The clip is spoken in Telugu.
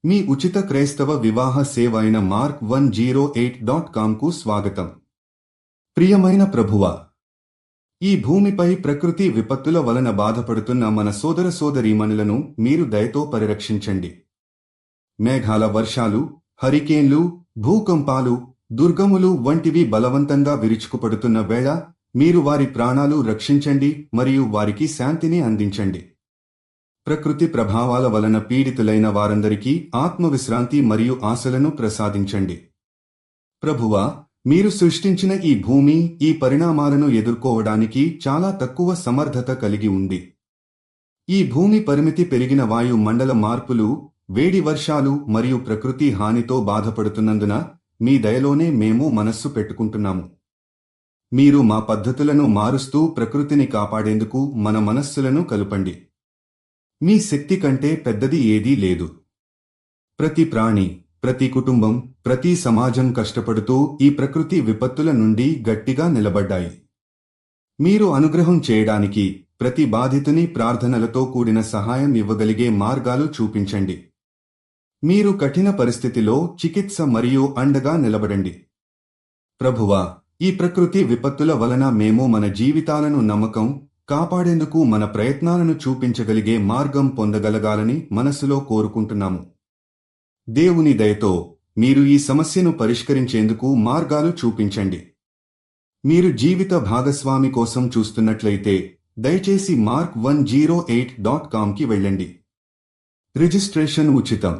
మీ ఉచిత క్రైస్తవ వివాహ సేవ అయిన mark108.comకు స్వాగతం. ప్రియమైన ప్రభువా, ఈ భూమిపై ప్రకృతి విపత్తుల వలన బాధపడుతున్న మన సోదర సోదరీమణులను మీరు దయతో పరిరక్షించండి. మేఘాల వర్షాలు, హరికేన్లు, భూకంపాలు, దుర్గములు వంటివి బలవంతంగా విరుచుకుపడుతున్న వేళ మీరు వారి ప్రాణాలు రక్షించండి మరియు వారికి శాంతిని అందించండి. ప్రకృతి ప్రభావాల వలన పీడితులైన వారందరికీ ఆత్మవిశ్రాంతి మరియు ఆశలను ప్రసాదించండి. ప్రభువా, మీరు సృష్టించిన ఈ భూమి ఈ పరిణామాలను ఎదుర్కోవడానికి చాలా తక్కువ సమర్థత కలిగి ఉంది. ఈ భూమి పరిమితి పెరిగిన వాయు మండల మార్పులు, వేడి వర్షాలు మరియు ప్రకృతి హానితో బాధపడుతున్నందున మీ దయలోనే మేము మనస్సు పెట్టుకుంటున్నాము. మీరు మా పద్ధతులను మారుస్తూ ప్రకృతిని కాపాడేందుకు మన మనస్సులను కలుపండి. మీ శక్తి కంటే పెద్దది ఏదీ లేదు. ప్రతి ప్రాణి, ప్రతి కుటుంబం, ప్రతి సమాజం కష్టపడుతూ ఈ ప్రకృతి విపత్తుల నుండి గట్టిగా నిలబడ్డాయి. మీరు అనుగ్రహం చేయడానికి ప్రతి బాధితుని ప్రార్థనలతో కూడిన సహాయం ఇవ్వగలిగే మార్గాలు చూపించండి. మీరు కఠిన పరిస్థితిలో చికిత్స మరియు అండగా నిలబడండి. ప్రభువా, ఈ ప్రకృతి విపత్తుల వలన మేము మన జీవితాలను నమ్మకం కాపాడేందుకు మన ప్రయత్నాలను చూపించగలిగే మార్గం పొందగలగాలని మనసులో కోరుకుంటున్నాము. దేవుని దయతో మీరు ఈ సమస్యను పరిష్కరించేందుకు మార్గాలు చూపించండి. మీరు జీవిత భాగస్వామి కోసం చూస్తున్నట్లయితే దయచేసి mark108.comకి వెళ్ళండి. రిజిస్ట్రేషన్ ఉచితం.